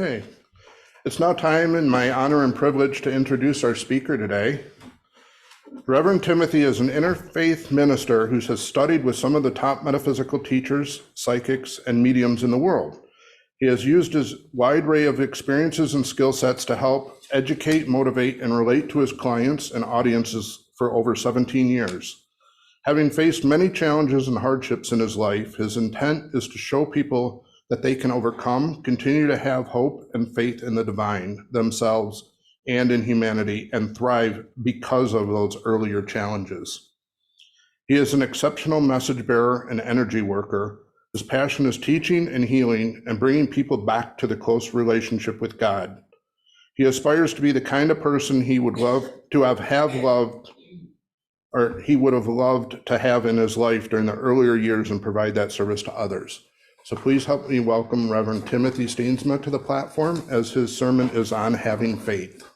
Okay, it's now time in my honor and privilege to introduce our speaker today. Reverend Timothy is an interfaith minister who has studied with some of the top metaphysical teachers, psychics, and mediums in the world. He has used his wide array of experiences and skill sets to help educate, motivate, and relate to his clients and audiences for over 17 years. Having faced many challenges and hardships in his life, his intent is to show people that they can overcome, continue to have hope and faith in the divine, themselves, and in humanity, and thrive because of those earlier challenges. He is an exceptional message bearer and energy worker. His passion is teaching and healing and bringing people back to the close relationship with God. He aspires to be the kind of person he would love to have loved, or he would have loved to have in his life during the earlier years and provide that service to others. So please help me welcome Reverend Timothy Stensma to the platform as his sermon is on having faith.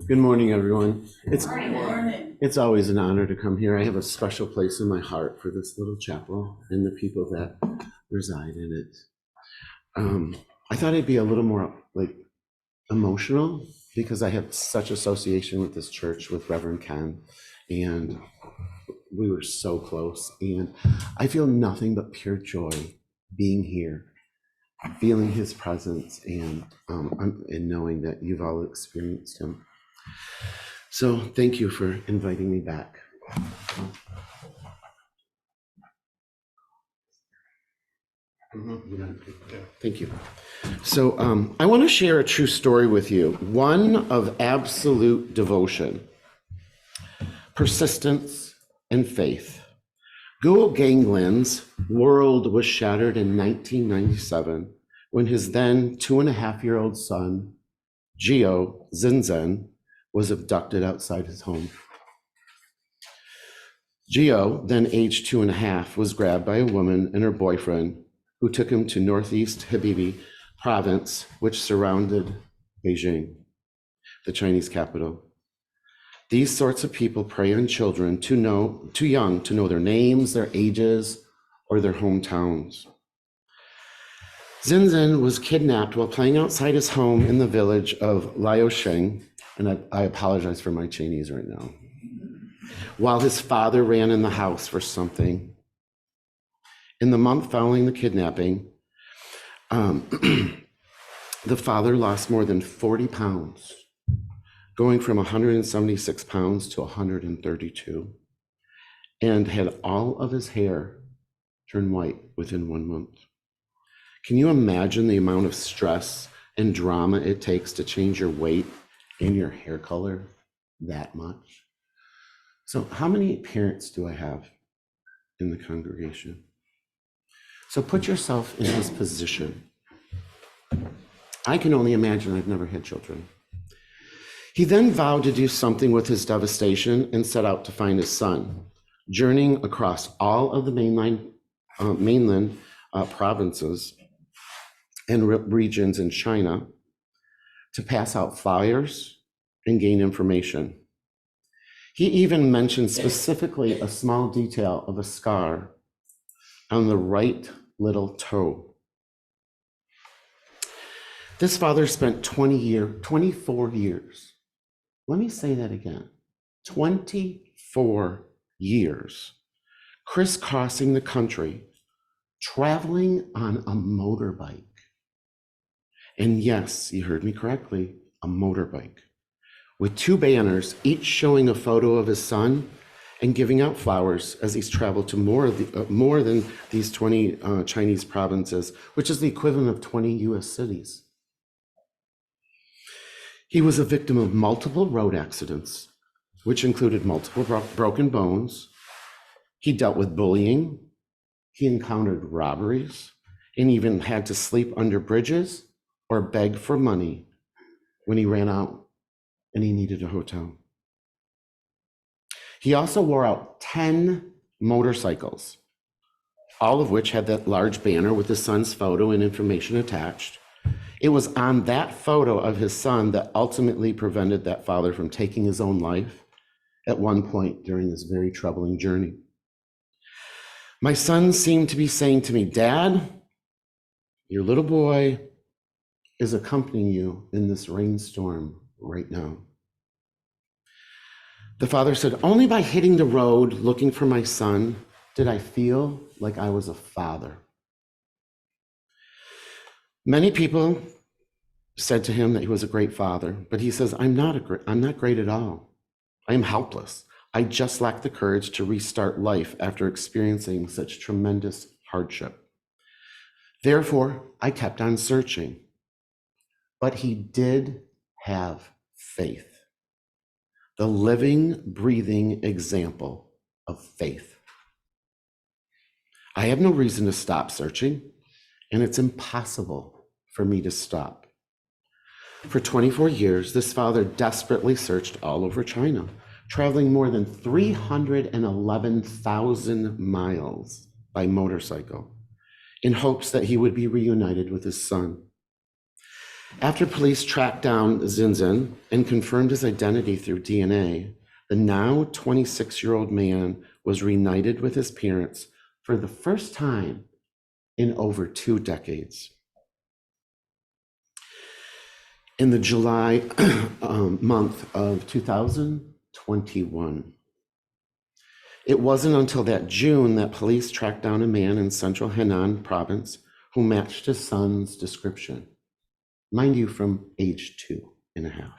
Good morning, everyone. It's always an honor to come here. I have a special place in my heart for this little chapel and the people that reside in it. I thought I'd be a little more emotional because I have such association with this church, with Reverend Ken, and we were so close. And I feel nothing but pure joy being here, feeling his presence, and knowing that you've all experienced him. So thank you for inviting me back. Thank you. So I want to share a true story with you, one of absolute devotion, persistence, and faith. Guo Ganglin's world was shattered in 1997 when his then 2.5-year-old son, Gio Zinzen, was abducted outside his home. Gio, then aged 2.5, was grabbed by a woman and her boyfriend who took him to Northeast Hebei province, which surrounded Beijing, the Chinese capital. These sorts of people prey on children too young to know their names, their ages, or their hometowns. Zinzen was kidnapped while playing outside his home in the village of Liaosheng, and I apologize for my Chinese right now, while his father ran in the house for something. In the month following the kidnapping, the father lost more than 40 pounds, going from 176 pounds to 132, and had all of his hair turn white within 1 month. Can you imagine the amount of stress and drama it takes to change your weight and your hair color that much? So how many parents do I have in the congregation? So put yourself in his position. I can only imagine. I've never had children. He then vowed to do something with his devastation and set out to find his son, journeying across all of the mainland provinces and regions in China to pass out flyers and gain information. He even mentioned specifically a small detail of a scar on the right little toe. This father spent 24 years. Let me say that again. 24 years crisscrossing the country, traveling on a motorbike. And yes, you heard me correctly, a motorbike, with 2 banners, each showing a photo of his son and giving out flowers as he's traveled to more than these 20 Chinese provinces, which is the equivalent of 20 US cities. He was a victim of multiple road accidents, which included multiple broken bones. He dealt with bullying. He encountered robberies and even had to sleep under bridges or beg for money when he ran out and he needed a hotel. He also wore out 10 motorcycles, all of which had that large banner with his son's photo and information attached. It was on that photo of his son that ultimately prevented that father from taking his own life at one point during this very troubling journey. My son seemed to be saying to me, Dad, your little boy is accompanying you in this rainstorm right now. The father said, only by hitting the road looking for my son did I feel like I was a father. Many people said to him that he was a great father, but he says, I'm not great at all. I am helpless. I just lack the courage to restart life after experiencing such tremendous hardship. Therefore, I kept on searching. But he did have faith, the living, breathing example of faith. I have no reason to stop searching, and it's impossible for me to stop. For 24 years, this father desperately searched all over China, traveling more than 311,000 miles by motorcycle in hopes that he would be reunited with his son. After police tracked down Zinzin and confirmed his identity through DNA, the now 26-year-old man was reunited with his parents for the first time in over 2 decades. In the July month of 2021. It wasn't until that June that police tracked down a man in central Henan province who matched his son's description, mind you, from age 2.5.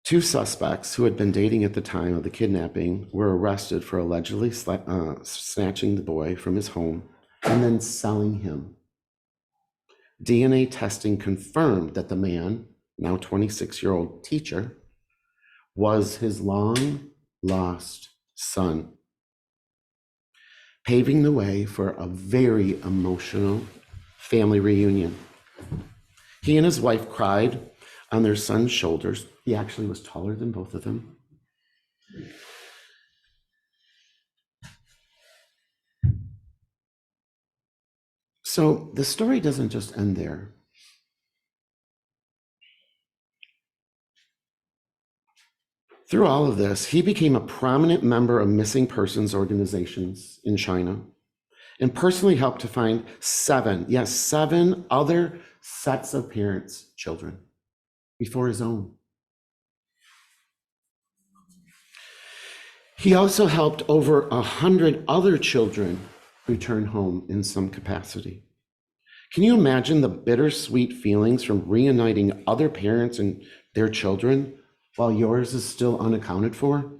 2 suspects who had been dating at the time of the kidnapping were arrested for allegedly snatching the boy from his home and then selling him. DNA testing confirmed that the man, now 26-year-old teacher, was his long-lost son, paving the way for a very emotional family reunion. He and his wife cried on their son's shoulders. He actually was taller than both of them. So the story doesn't just end there. Through all of this, he became a prominent member of missing persons organizations in China and personally helped to find 7 other sets of parents' children before his own. He also helped over 100 other children return home in some capacity. Can you imagine the bittersweet feelings from reuniting other parents and their children while yours is still unaccounted for?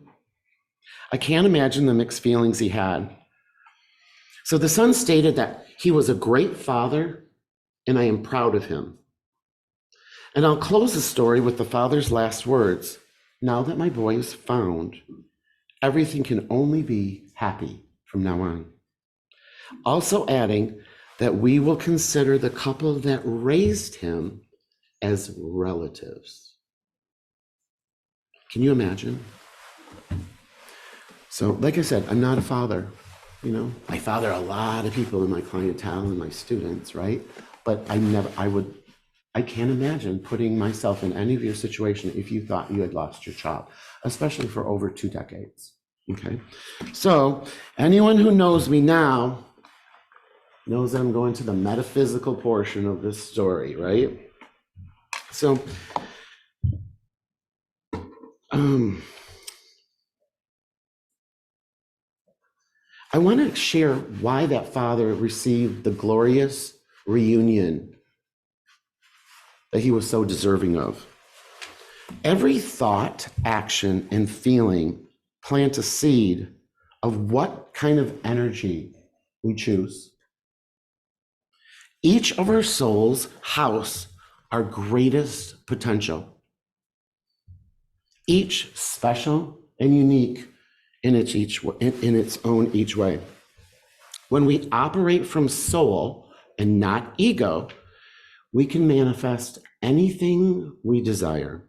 I can't imagine the mixed feelings he had. So the son stated that he was a great father and I am proud of him. And I'll close the story with the father's last words. Now that my boy is found, everything can only be happy from now on. Also adding that we will consider the couple that raised him as relatives. Can you imagine? So, like I said, I'm not a father. You know, I father a lot of people in my clientele and my students, right? But I can't imagine putting myself in any of your situation if you thought you had lost your child, especially for over 2 decades. Okay. So anyone who knows me now knows that I'm going to the metaphysical portion of this story, right? So, I want to share why that father received the glorious reunion that he was so deserving of. Every thought, action, and feeling plant a seed of what kind of energy we choose. Each of our souls house our greatest potential. Each special and unique in its own each way. When we operate from soul and not ego, we can manifest anything we desire.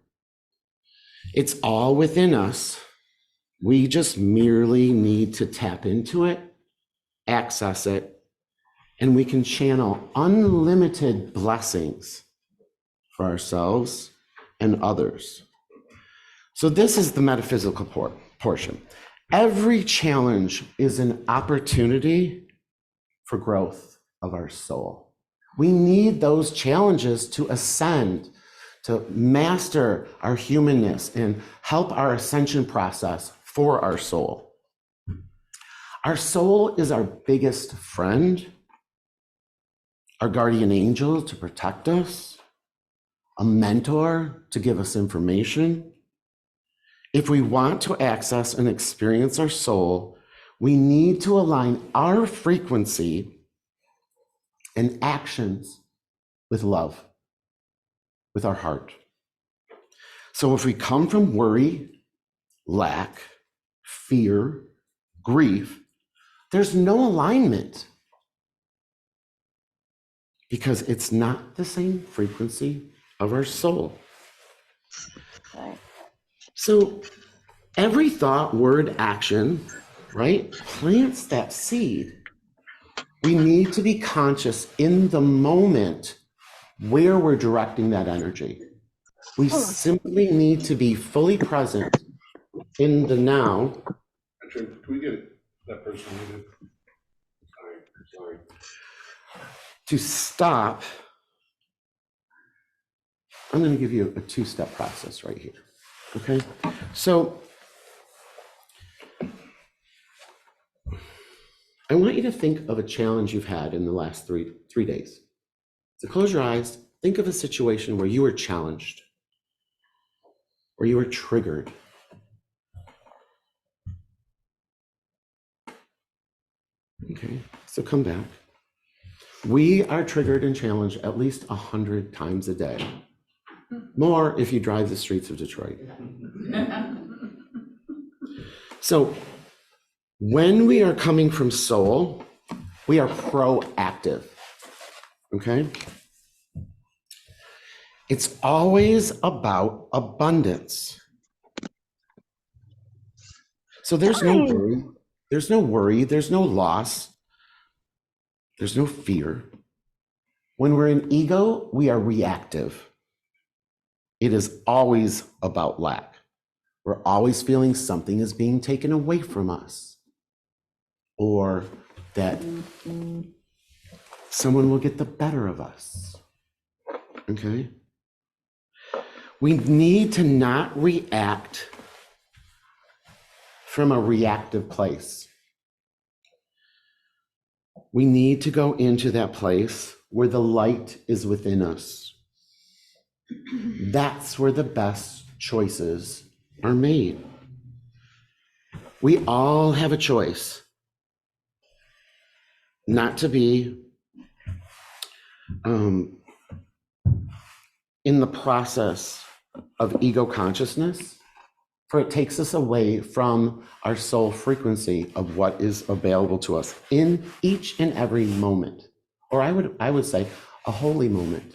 It's all within us. We just merely need to tap into it, access it, and we can channel unlimited blessings for ourselves and others. So this is the metaphysical portion. Every challenge is an opportunity for growth of our soul. We need those challenges to ascend, to master our humanness and help our ascension process for our soul. Our soul is our biggest friend, our guardian angel to protect us, a mentor to give us information. If we want to access and experience our soul, we need to align our frequency and actions with love, with our heart. So if we come from worry, lack, fear, grief, there's no alignment because it's not the same frequency of our soul. Right. So every thought, word, action, right, plants that seed. We need to be conscious in the moment where we're directing that energy. We simply need to be fully present in the now. Richard, can we get that person muted? Sorry. To stop. I'm going to give you a two-step process right here. Okay, so I want you to think of a challenge you've had in the last three days. So close your eyes, think of a situation where you were challenged, where you were triggered. Okay, so come back. We are triggered and challenged at least 100 times a day. More if you drive the streets of Detroit. So when we are coming from soul, we are proactive, okay? It's always about abundance. So there's no worry, there's no loss, there's no fear. When we're in ego, we are reactive. It is always about lack. We're always feeling something is being taken away from us, or that someone will get the better of us, okay? We need to not react from a reactive place. We need to go into that place where the light is within us. That's where the best choices are made. We all have a choice not to be in the process of ego consciousness, for it takes us away from our soul frequency of what is available to us in each and every moment, or I would say a holy moment,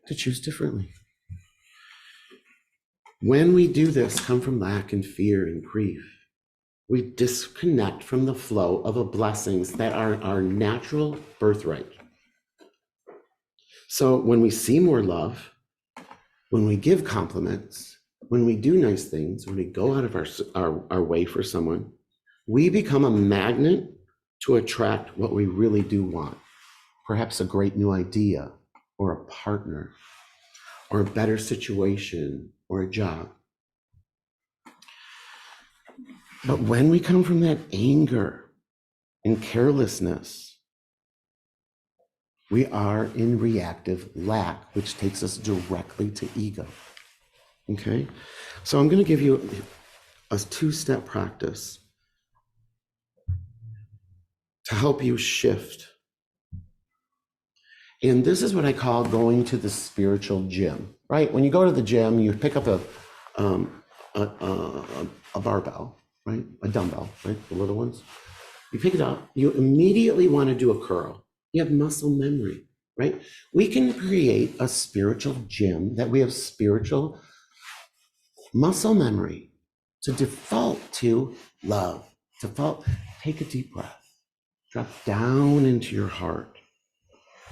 to choose differently. When we do this, come from lack and fear and grief, we disconnect from the flow of the blessings that are our natural birthright. So when we see more love, when we give compliments, when we do nice things, when we go out of our way for someone, we become a magnet to attract what we really do want. Perhaps a great new idea, or a partner, or a better situation, or a job. But when we come from that anger and carelessness, we are in reactive lack, which takes us directly to ego. Okay? So I'm going to give you a two-step practice to help you shift. And this is what I call going to the spiritual gym, right? When you go to the gym, you pick up a barbell, right? A dumbbell, right? The little ones. You pick it up, you immediately want to do a curl. You have muscle memory, right? We can create a spiritual gym that we have spiritual muscle memory to default to love. Take a deep breath, drop down into your heart.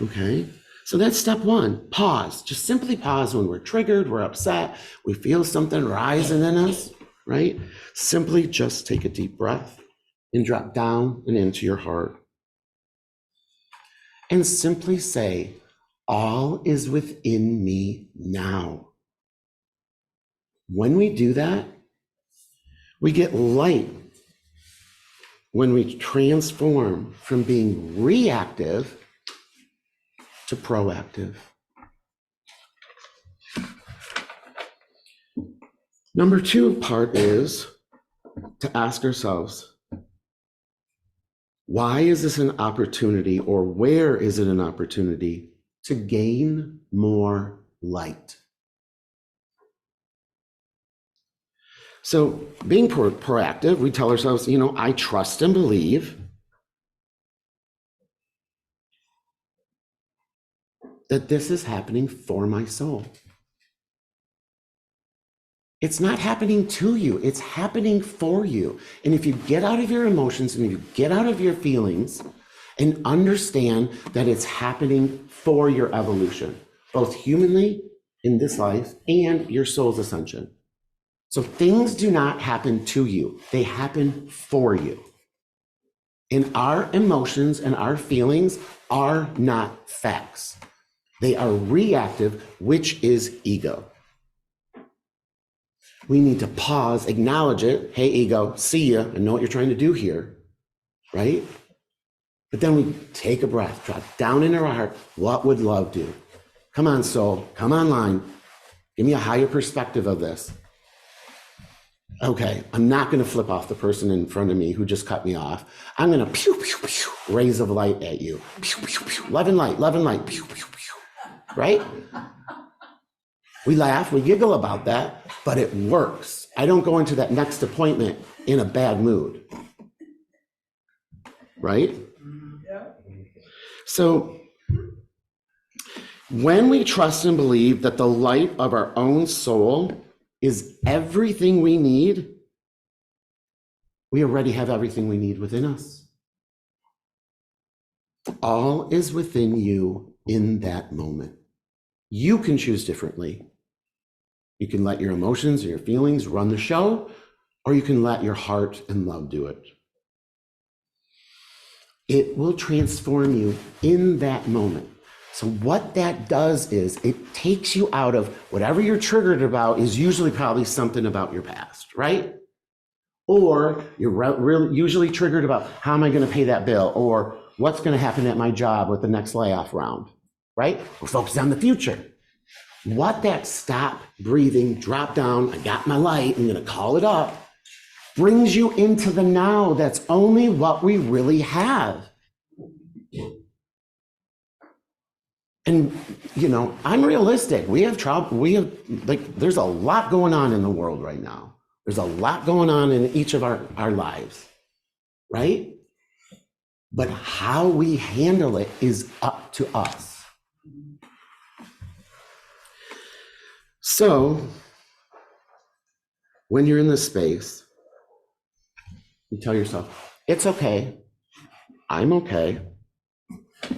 Okay, so that's step one. Pause. Just simply pause when we're triggered, we're upset, we feel something rising in us. right? Simply just take a deep breath and drop down and into your heart. And simply say, all is within me now. When we do that, we get light. When we transform from being reactive to proactive. Number two part is to ask ourselves, why is this an opportunity, or where is it an opportunity to gain more light? So being proactive, we tell ourselves, I trust and believe that this is happening for my soul. It's not happening to you, it's happening for you. And if you get out of your emotions and you get out of your feelings and understand that it's happening for your evolution, both humanly in this life and your soul's ascension. So things do not happen to you, they happen for you. And our emotions and our feelings are not facts. They are reactive, which is ego. We need to pause, acknowledge it. Hey, ego, see ya. I know what you're trying to do here, right? But then we take a breath, drop down into our heart. What would love do? Come on, soul, come online. Give me a higher perspective of this. Okay, I'm not going to flip off the person in front of me who just cut me off. I'm going to pew, pew, pew, rays of light at you. Pew, pew, pew, love and light, pew, pew, pew, right? We laugh, we giggle about that, but it works. I don't go into that next appointment in a bad mood, right? Yeah. So when we trust and believe that the light of our own soul is everything we need, we already have everything we need within us. All is within you in that moment. You can choose differently. You can let your emotions or your feelings run the show, or you can let your heart and love do it. It will transform you in that moment. So what that does is it takes you out of whatever you're triggered about is usually probably something about your past, right? Or you're usually triggered about how am I going to pay that bill, or what's going to happen at my job with the next layoff round, right? We're focused on the future. What that stop, breathing, drop down, I got my light, I'm going to call it up, brings you into the now. That's only what we really have. And, I'm realistic. We have trouble. There's a lot going on in the world right now. There's a lot going on in each of our lives, right? But how we handle it is up to us. So, when you're in this space, you tell yourself, it's okay, I'm okay.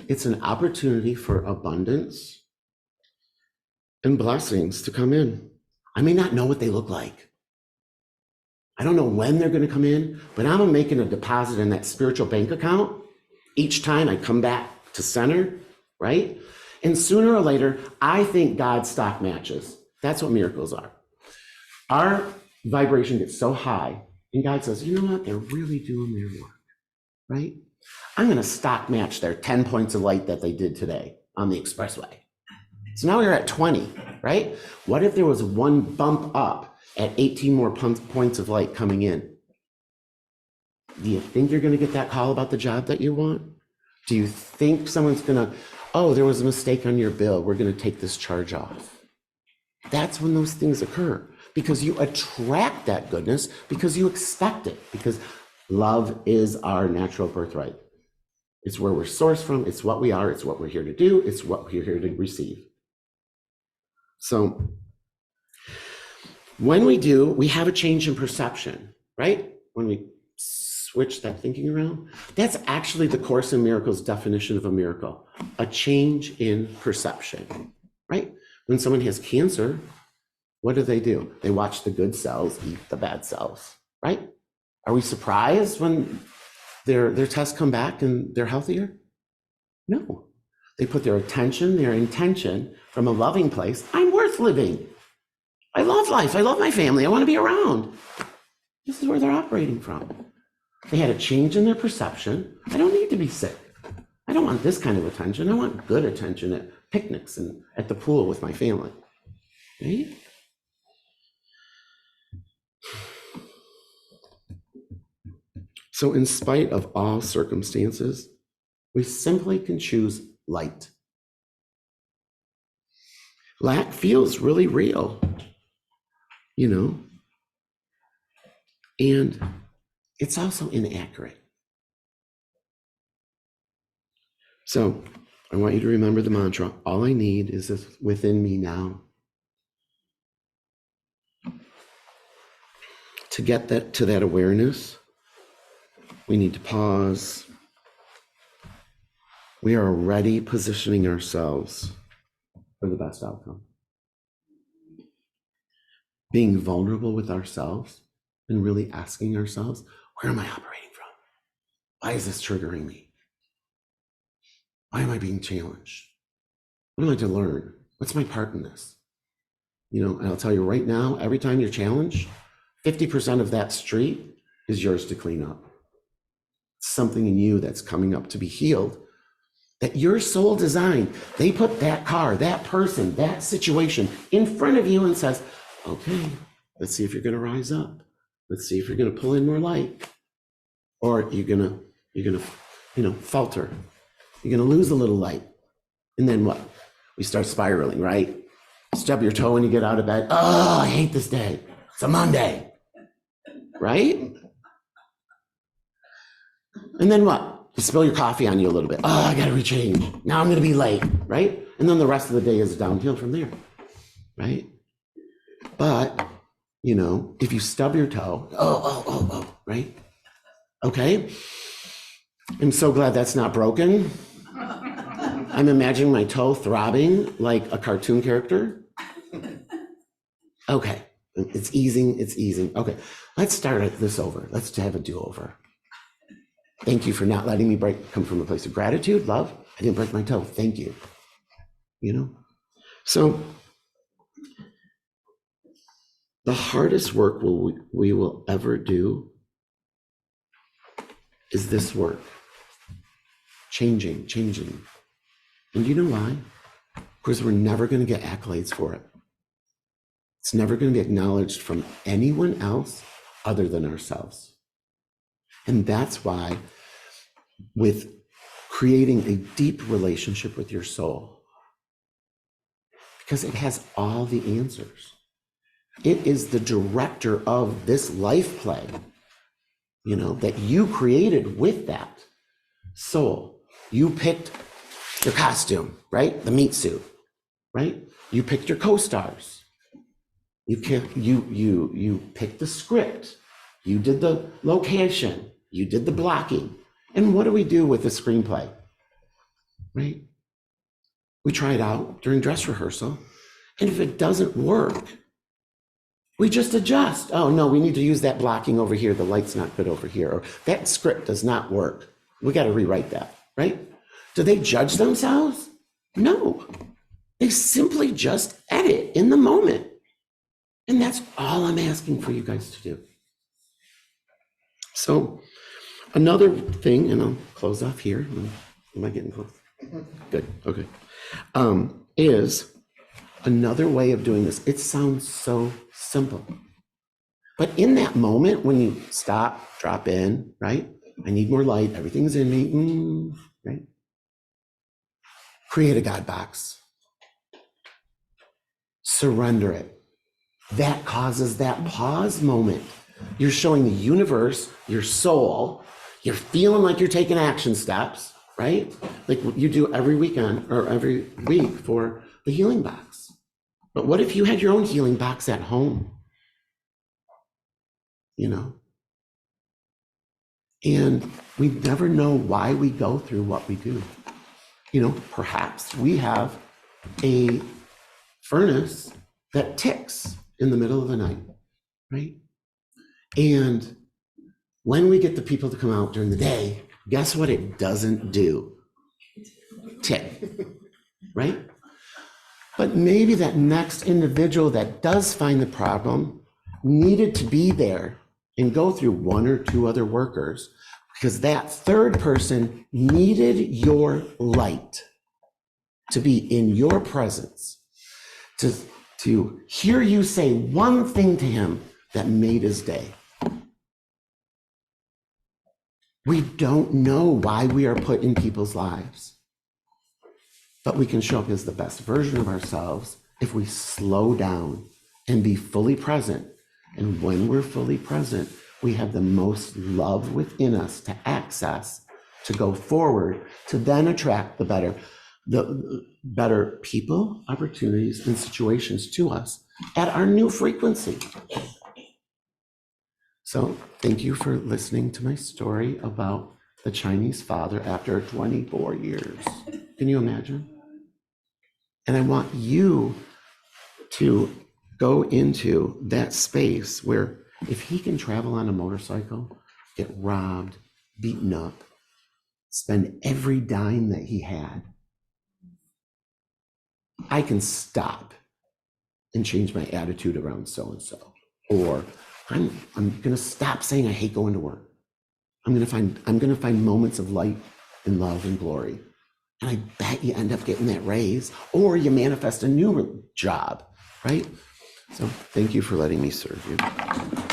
It's an opportunity for abundance and blessings to come in. I may not know what they look like. I don't know when they're going to come in, but I'm making a deposit in that spiritual bank account each time I come back to center, right? And sooner or later, I think God's stock matches. That's what miracles are. Our vibration gets so high, and God says, you know what? They're really doing their work, right? I'm going to stock match their 10 points of light that they did today on the expressway. So now we're at 20, right? What if there was one bump up at 18 more points of light coming in? Do you think you're going to get that call about the job that you want? Do you think someone's going to, oh, there was a mistake on your bill, we're going to take this charge off? That's when those things occur, because you attract that goodness, because you expect it, because love is our natural birthright. It's where we're sourced from, it's what we are, it's what we're here to do, it's what we're here to receive. So when we do, we have a change in perception, right? When we switch that thinking around, that's actually the Course in Miracles definition of a miracle, a change in perception, right? When someone has cancer, what do? They watch the good cells eat the bad cells, right? Are we surprised when their tests come back and they're healthier? No. They put their attention, their intention from a loving place. I'm worth living. I love life. I love my family. I want to be around. This is where they're operating from. They had a change in their perception. I don't need to be sick. I don't want this kind of attention. I want good attention at picnics and at the pool with my family. Right? So in spite of all circumstances, we simply can choose light. Lack feels really real, you know, and it's also inaccurate. So I want you to remember the mantra, all I need is this within me now. To get that to that awareness, we need to pause. We are already positioning ourselves for the best outcome. Being vulnerable with ourselves and really asking ourselves, where am I operating from? Why is this triggering me? Why am I being challenged? What am I to learn? What's my part in this? You know, and I'll tell you right now, every time you're challenged, 50% of that street is yours to clean up. Something in you that's coming up to be healed, that your soul designed. They put that car, that person, that situation in front of you and says, okay, let's see if you're going to rise up. Let's see if you're going to pull in more light, or you're going to, falter. You're going to lose a little light. And then what? We start spiraling, right? Stub your toe when you get out of bed. Oh, I hate this day. It's a Monday, right? And then what? You spill your coffee on you a little bit. Oh, I got to rechange. Now I'm going to be late, right? And then the rest of the day is downhill from there, right? But, if you stub your toe, right? Okay. I'm so glad that's not broken. I'm imagining my toe throbbing like a cartoon character. Okay. It's easing. Okay. Let's start this over. Let's have a do-over. Thank you for not letting me come from a place of gratitude, love. I didn't break my toe. Thank you. So the hardest work we will ever do is this work. Changing. And you know why? Because we're never going to get accolades for it. It's never going to be acknowledged from anyone else other than ourselves. And that's why, with creating a deep relationship with your soul, because it has all the answers. It is the director of this life play, that you created with that soul. You picked your costume, right? The meat suit, right? You picked your co-stars. You picked the script. You did the location. You did the blocking. And what do we do with the screenplay? Right? We try it out during dress rehearsal. And if it doesn't work, we just adjust. Oh, no, we need to use that blocking over here. The light's not good over here. Or that script does not work. We got to rewrite that, right? Do they judge themselves? No. They simply just edit in the moment. And that's all I'm asking for you guys to do. So another thing, and I'll close off here. Am I getting close? Good, okay. Is another way of doing this. It sounds so simple. But in that moment, when you stop, drop in, right? I need more light. Everything's in me, right? Create a God box. Surrender it. That causes that pause moment. You're showing the universe, your soul, you're feeling like you're taking action steps, right? Like you do every weekend or every week for the healing box. But what if you had your own healing box at home? And we never know why we go through what we do. Perhaps we have a furnace that ticks in the middle of the night, right? And when we get the people to come out during the day, guess what it doesn't do? Tick, right? But maybe that next individual that does find the problem needed to be there and go through one or two other workers, because that third person needed your light to be in your presence, to hear you say one thing to him that made his day. We don't know why we are put in people's lives, but we can show up as the best version of ourselves if we slow down and be fully present. And when we're fully present, we have the most love within us to access, to go forward, to then attract the better people, opportunities, and situations to us at our new frequency. So thank you for listening to my story about the Chinese father after 24 years. Can you imagine? And I want you to go into that space where if he can travel on a motorcycle, get robbed, beaten up, spend every dime that he had, I can stop and change my attitude around so-and-so. Or I'm gonna stop saying I hate going to work. I'm gonna find moments of light and love and glory. And I bet you end up getting that raise, or you manifest a new job, right? So thank you for letting me serve you.